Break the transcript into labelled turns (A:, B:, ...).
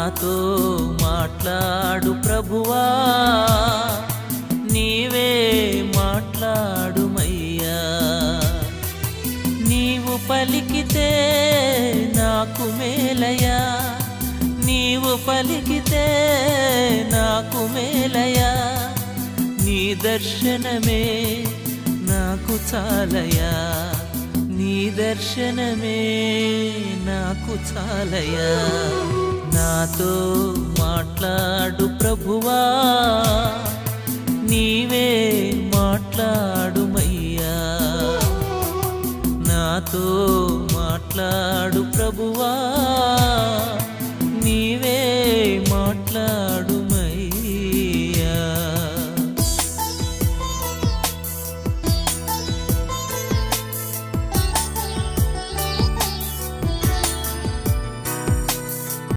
A: నాతో మాట్లాడు ప్రభువా, నీవే మాట్లాడుమయ్యా. నీవు పలికితే నాకు మేలయా, నీవు పలికితే నాకు మేలయా. నీ దర్శనమే నాకు చాలయా, నీ దర్శనమే నాకు చాలయా. నాతో మాట్లాడు ప్రభువా, నీవే మాట్లాడుమయ్యా. నాతో మాట్లాడు ప్రభువా.